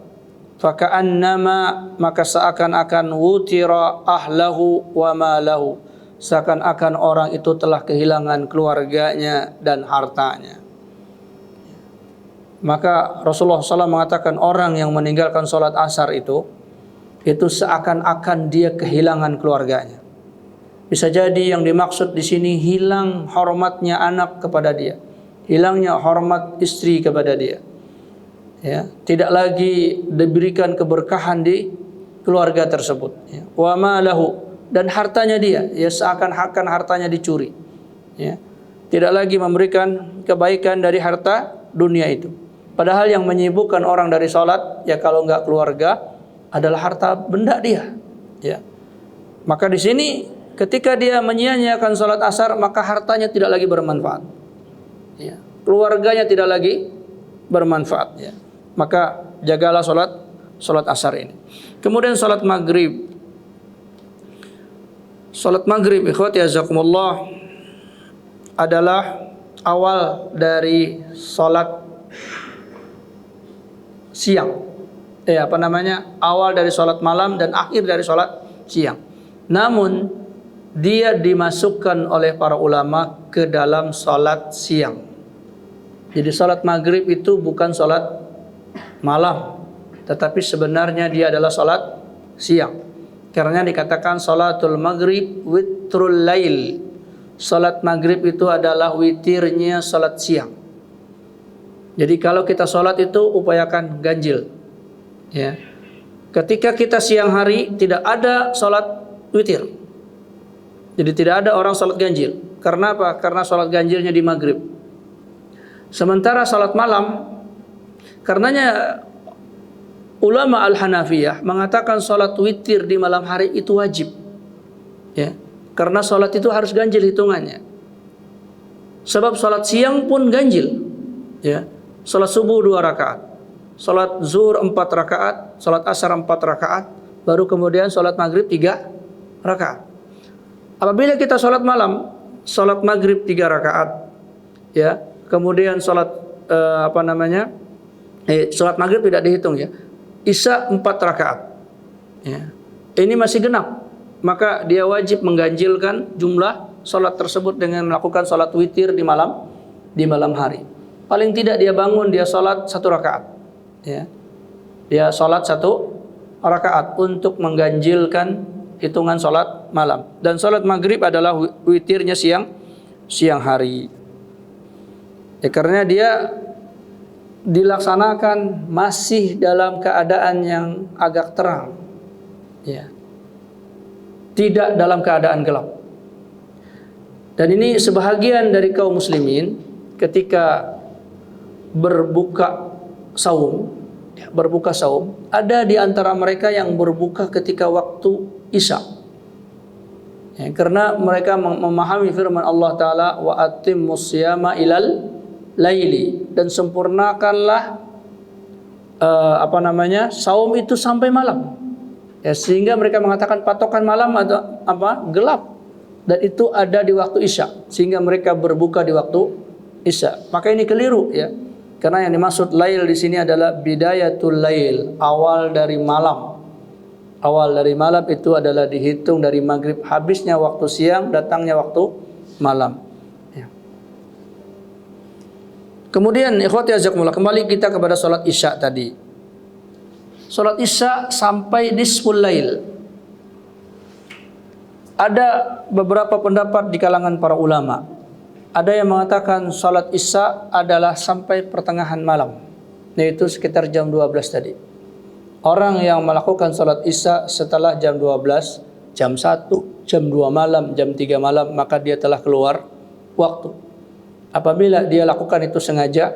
Speaker 1: faka'annama, maka seakan-akan wutira ahlahu wa malahu, seakan-akan orang itu telah kehilangan keluarganya dan hartanya. Maka Rasulullah SAW mengatakan orang yang meninggalkan sholat asar itu seakan-akan dia kehilangan keluarganya. Bisa jadi yang dimaksud di sini hilang hormatnya anak kepada dia, hilangnya hormat istri kepada dia. Ya, tidak lagi diberikan keberkahan di keluarga tersebut. Ya. Wa malahu, dan hartanya dia, ya seakan-akan hartanya dicuri. Ya. Tidak lagi memberikan kebaikan dari harta dunia itu. Padahal yang menyibukkan orang dari sholat, ya kalau enggak keluarga, adalah harta benda dia. Ya. Maka di sini ketika dia menyia-nyiakan sholat asar, maka hartanya tidak lagi bermanfaat. Ya. Keluarganya tidak lagi bermanfaat. Ya. Maka jagalah sholat asar ini. Kemudian sholat maghrib. Sholat maghrib, ikhwati azakumullah, adalah awal dari sholat siang. Awal dari sholat malam dan akhir dari sholat siang. Namun dia dimasukkan oleh para ulama ke dalam sholat siang. Jadi sholat maghrib itu bukan sholat malam, tetapi sebenarnya dia adalah sholat siang. Karena dikatakan sholatul maghrib witrul lail. Sholat maghrib itu adalah witirnya sholat siang. Jadi kalau kita sholat itu upayakan ganjil. Ya. Ketika kita siang hari tidak ada sholat witir. Jadi tidak ada orang sholat ganjil. Karena apa? Karena sholat ganjilnya di maghrib. Sementara sholat malam, karenanya ulama Al-Hanafiyah mengatakan sholat witir di malam hari itu wajib. Ya. Karena sholat itu harus ganjil hitungannya. Sebab sholat siang pun ganjil. Ya. Sholat subuh 2 rakaat, sholat zuhur 4 rakaat, sholat asar 4 rakaat, baru kemudian sholat maghrib 3 rakaat. Apabila kita sholat malam, sholat maghrib 3 rakaat, ya, kemudian sholat sholat maghrib tidak dihitung, ya, isya 4 rakaat, ya, ini masih genap, maka dia wajib mengganjilkan jumlah sholat tersebut dengan melakukan sholat witir di malam hari. Paling tidak dia bangun, dia sholat 1 rakaat, ya. Dia sholat 1 rakaat untuk mengganjilkan hitungan sholat malam. Dan sholat maghrib adalah witirnya siang hari. Ya, karena dia dilaksanakan masih dalam keadaan yang agak terang, ya, tidak dalam keadaan gelap. Dan ini sebahagian dari kaum muslimin ketika berbuka saum, ada di antara mereka yang berbuka ketika waktu isya, ya, karena mereka memahami firman Allah Ta'ala, wa atimmus siyama ilal laili, dan sempurnakanlah saum itu sampai malam, ya, sehingga mereka mengatakan patokan malam atau gelap, dan itu ada di waktu isya, sehingga mereka berbuka di waktu isya. Maka ini keliru, ya. Karena yang dimaksud lail di sini adalah bidayatul lail, awal dari malam. Awal dari malam itu adalah dihitung dari maghrib, habisnya waktu siang, datangnya waktu malam. Ya. Kemudian ikhwati azakumullah, kembali kita kepada sholat isya tadi. Sholat isya sampai nisful lail. Ada beberapa pendapat di kalangan para ulama. Ada yang mengatakan sholat isya adalah sampai pertengahan malam, yaitu sekitar jam 12 tadi. Orang yang melakukan sholat isya setelah jam 12, jam 1, jam 2 malam, jam 3 malam, maka dia telah keluar waktu. Apabila dia lakukan itu sengaja,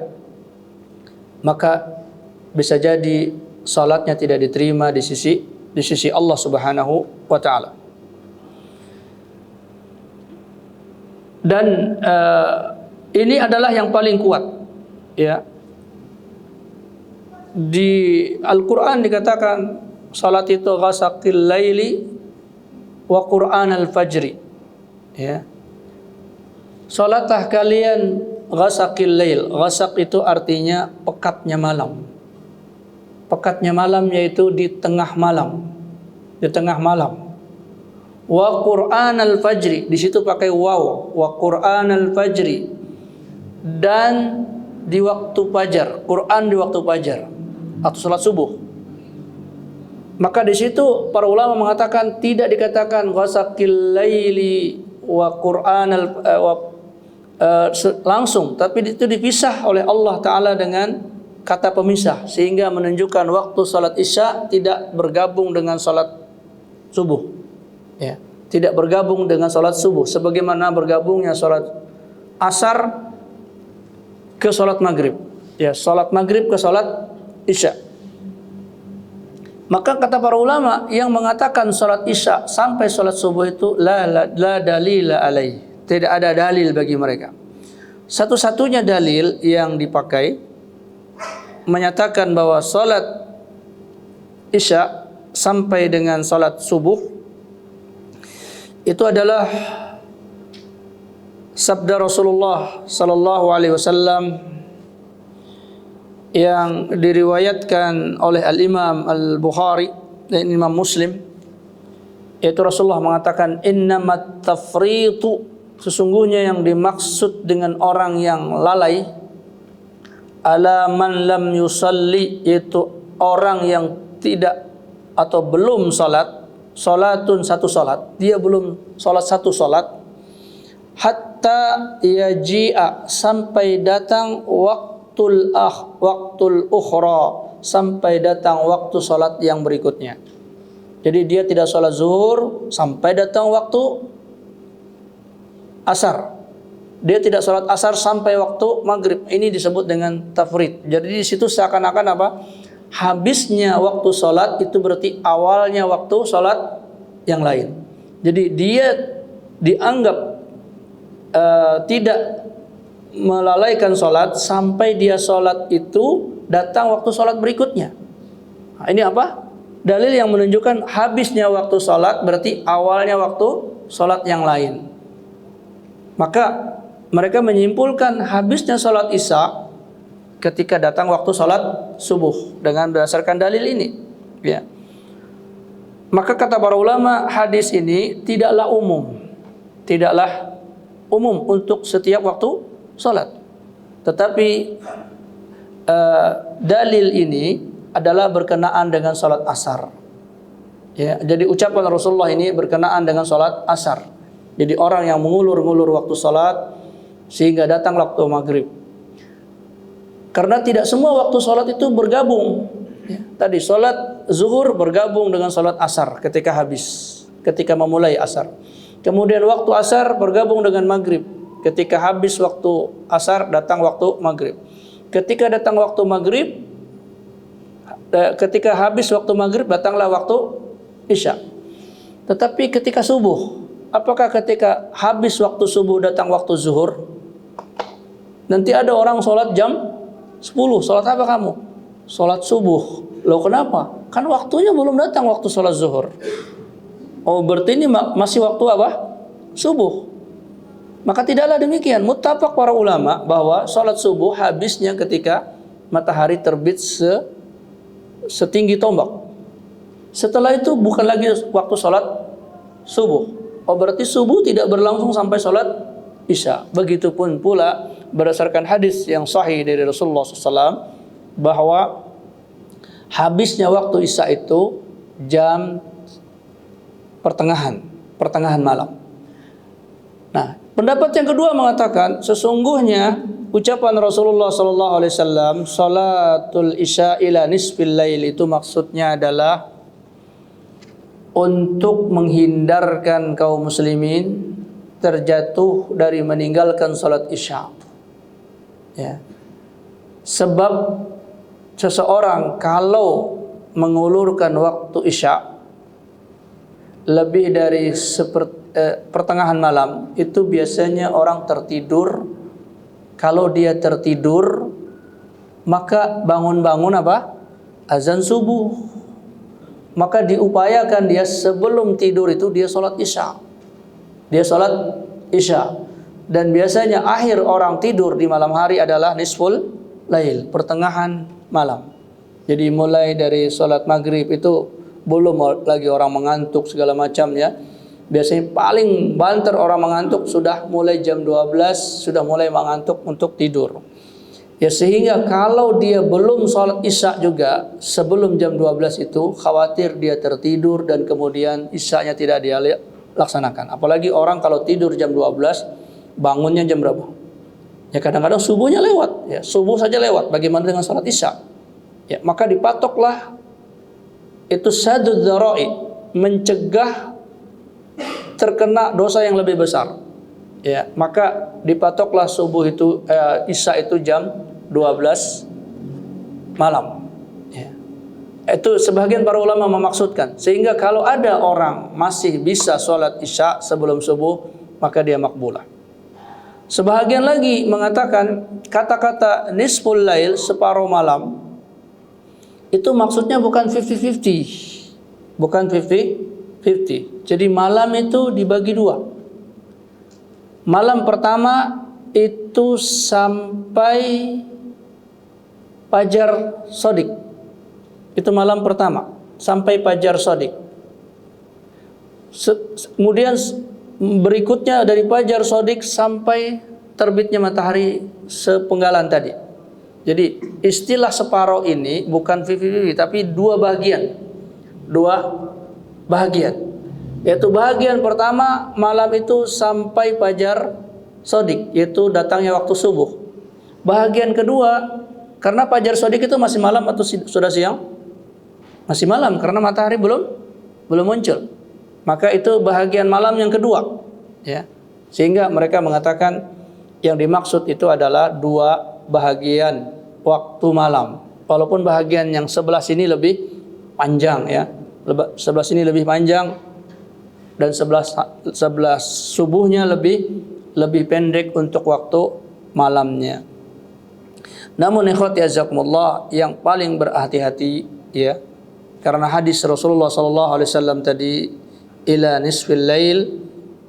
Speaker 1: maka bisa jadi sholatnya tidak diterima di sisi Allah Subhanahu wa Ta'ala. Dan ini adalah yang paling kuat, ya. Di Al-Quran dikatakan salat itu ghasaqil laili wa Qur'an al-fajri, ya. Salatlah kalian ghasaqil lail. Ghasaq itu artinya pekatnya malam, pekatnya malam yaitu di tengah malam. Di tengah malam. Wa Qur'an al-fajri, di situ pakai waw, wa Qur'an al-fajri, dan di waktu fajar, Quran di waktu fajar atau salat subuh. Maka di situ para ulama mengatakan tidak dikatakan ghasaqil laili wa Qur'an langsung, tapi itu dipisah oleh Allah Ta'ala dengan kata pemisah, sehingga menunjukkan waktu salat isya tidak bergabung dengan salat subuh, ya, tidak bergabung dengan salat subuh, sebagaimana bergabungnya salat asar ke salat maghrib, ya, salat maghrib ke salat isya. Maka kata para ulama yang mengatakan salat isya sampai salat subuh itu la dalila alaih, tidak ada dalil bagi mereka. Satu-satunya dalil yang dipakai menyatakan bahwa salat isya sampai dengan salat subuh itu adalah sabda Rasulullah sallallahu alaihi wasallam yang diriwayatkan oleh Al-Imam Al-Bukhari dan Imam Muslim, yaitu Rasulullah mengatakan innamat tafritu, sesungguhnya yang dimaksud dengan orang yang lalai, ala man lam yusalli, yaitu orang yang tidak atau belum salat, salatun satu salat, dia belum salat satu salat, hatta yaji'a, sampai datang waktul ukhra, sampai datang waktu salat yang berikutnya. Jadi dia tidak salat zuhur sampai datang waktu asar. Dia tidak salat asar sampai waktu maghrib. Ini disebut dengan tafrid. Jadi di situ seakan-akan apa? Habisnya waktu salat itu berarti awalnya waktu salat yang lain. Jadi dia dianggap tidak melalaikan salat sampai dia salat itu datang waktu salat berikutnya. Nah, ini apa? Dalil yang menunjukkan habisnya waktu salat berarti awalnya waktu salat yang lain. Maka mereka menyimpulkan habisnya salat isya ketika datang waktu salat subuh dengan berdasarkan dalil ini, ya. Maka kata para ulama, hadis ini tidaklah umum untuk setiap waktu salat. Tetapi dalil ini adalah berkenaan dengan salat asar. Ya, jadi ucapan Rasulullah ini berkenaan dengan salat asar. Jadi orang yang mengulur-ngulur waktu salat sehingga datang waktu maghrib. Karena tidak semua waktu salat itu bergabung. Ya, tadi salat zuhur bergabung dengan salat asar ketika habis, ketika memulai asar. Kemudian waktu asar bergabung dengan maghrib. Ketika habis waktu asar datang waktu maghrib. Ketika datang waktu maghrib, ketika habis waktu maghrib datanglah waktu isya. Tetapi ketika subuh, apakah ketika habis waktu subuh datang waktu zuhur? Nanti ada orang sholat jam 10, sholat apa kamu? Sholat subuh. Loh kenapa? Kan waktunya belum datang waktu sholat zuhur. Oh berarti ini masih waktu apa? Subuh. Maka tidaklah demikian. Muttafaq para ulama bahwa sholat subuh habisnya ketika matahari terbit setinggi tombak. Setelah itu bukan lagi waktu sholat subuh. Oh berarti subuh tidak berlangsung sampai sholat isya. Begitupun pula berdasarkan hadis yang sahih dari Rasulullah SAW bahwa habisnya waktu isya itu jam pertengahan malam. Nah, pendapat yang kedua mengatakan sesungguhnya ucapan Rasulullah SAW salatul isya ila nisfil lail itu maksudnya adalah untuk menghindarkan kaum muslimin terjatuh dari meninggalkan salat isya. Ya. Sebab seseorang kalau mengulurkan waktu isya lebih dari pertengahan malam, itu biasanya orang tertidur. Kalau dia tertidur, maka bangun-bangun apa? Azan subuh. Maka diupayakan dia sebelum tidur itu dia sholat isya. Dia sholat isya. Dan biasanya akhir orang tidur di malam hari adalah nisful lail, pertengahan malam. Jadi mulai dari sholat maghrib itu belum lagi orang mengantuk segala macam ya. Biasanya paling banter orang mengantuk sudah mulai jam 12 sudah mulai mengantuk untuk tidur. Ya sehingga kalau dia belum sholat isya juga sebelum jam 12 itu khawatir dia tertidur dan kemudian isyanya tidak dia laksanakan. Apalagi orang kalau tidur jam 12 bangunnya jam berapa? Ya kadang-kadang subuhnya lewat, ya subuh saja lewat. Bagaimana dengan sholat isya? Ya maka dipatoklah itu sadud dzara'i, mencegah terkena dosa yang lebih besar. Ya, maka dipatoklah subuh itu isya itu jam 12 malam. Ya. Itu sebagian para ulama memaksudkan sehingga kalau ada orang masih bisa sholat isya sebelum subuh maka dia makbulah. Sebahagian lagi mengatakan kata-kata nisful lail, separuh malam, itu maksudnya bukan 50-50. Bukan 50-50. Jadi malam itu dibagi dua. Malam pertama itu sampai Fajar Shadiq. Itu malam pertama sampai Fajar Shadiq. Kemudian berikutnya dari Fajar Shadiq sampai terbitnya matahari sepenggalan tadi. Jadi istilah separuh ini bukan 50-50 tapi dua bagian. Yaitu bagian pertama malam itu sampai Fajar Shadiq, yaitu datangnya waktu subuh. Bagian kedua karena Fajar Shadiq itu masih malam atau sudah siang? Masih malam karena matahari belum muncul. Maka itu bahagian malam yang kedua, ya. Sehingga mereka mengatakan yang dimaksud itu adalah dua bahagian waktu malam. Walaupun bahagian yang sebelah sini lebih panjang, ya. Sebelah sini lebih panjang dan sebelah subuhnya lebih pendek untuk waktu malamnya. Namun ikhwati azakumullah, yang paling berhati-hati ya, karena hadis Rasulullah SAW tadi ila nisfil lail,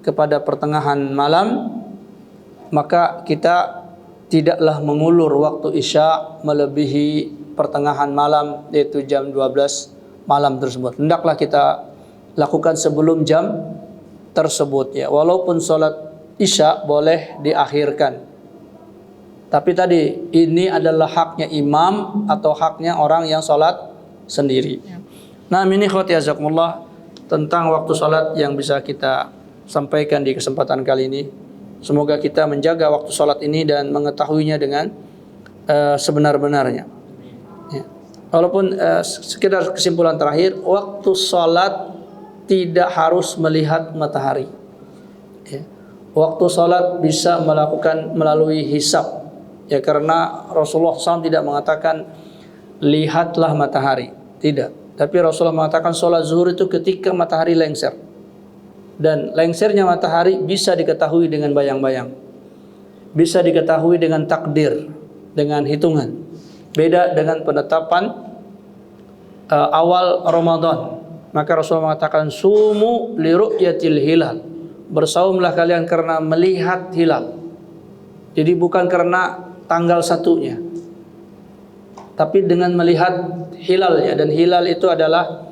Speaker 1: kepada pertengahan malam, maka kita tidaklah mengulur waktu isya melebihi pertengahan malam, yaitu jam 12 malam tersebut. Hendaklah kita lakukan sebelum jam tersebut ya. Walaupun sholat isya boleh diakhirkan, tapi tadi ini adalah haknya imam atau haknya orang yang sholat sendiri. Nah ini khawati azakumullah tentang waktu sholat yang bisa kita sampaikan di kesempatan kali ini. Semoga kita menjaga waktu sholat ini dan mengetahuinya dengan sebenar-benarnya ya. Walaupun sekedar kesimpulan terakhir, waktu sholat tidak harus melihat matahari ya. Waktu sholat bisa melakukan melalui hisab ya, karena Rasulullah SAW tidak mengatakan lihatlah matahari, tidak. Tapi Rasulullah mengatakan sholat zuhur itu ketika matahari lengser, dan lengsernya matahari bisa diketahui dengan bayang-bayang, bisa diketahui dengan takdir, dengan hitungan. Beda dengan penetapan awal Ramadan. Maka Rasulullah mengatakan sumu li ru'yatil hilal, bersaumlah kalian karena melihat hilal. Jadi bukan karena tanggal satunya, tapi dengan melihat hilalnya. Dan hilal itu adalah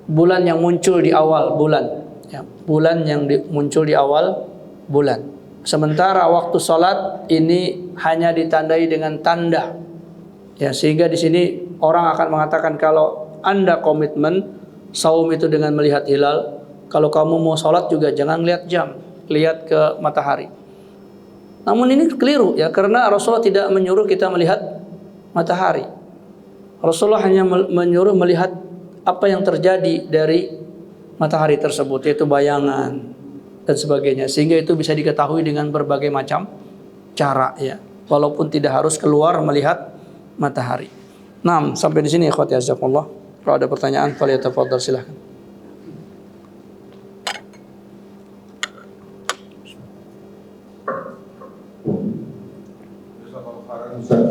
Speaker 1: bulan yang muncul di awal bulan ya, bulan yang muncul di awal bulan. Sementara waktu sholat ini hanya ditandai dengan tanda ya, sehingga di sini orang akan mengatakan kalau Anda komitmen saum itu dengan melihat hilal, kalau kamu mau sholat juga jangan lihat jam, lihat ke matahari. Namun ini keliru ya, karena Rasulullah tidak menyuruh kita melihat matahari. Rasulullah hanya menyuruh melihat apa yang terjadi dari matahari tersebut, yaitu bayangan dan sebagainya, sehingga itu bisa diketahui dengan berbagai macam cara ya, walaupun tidak harus keluar melihat matahari. Nah, sampai di sini ikhwati azakumullah. Kalau ada pertanyaan, falyatafadhal, silakan.
Speaker 2: Ustaz,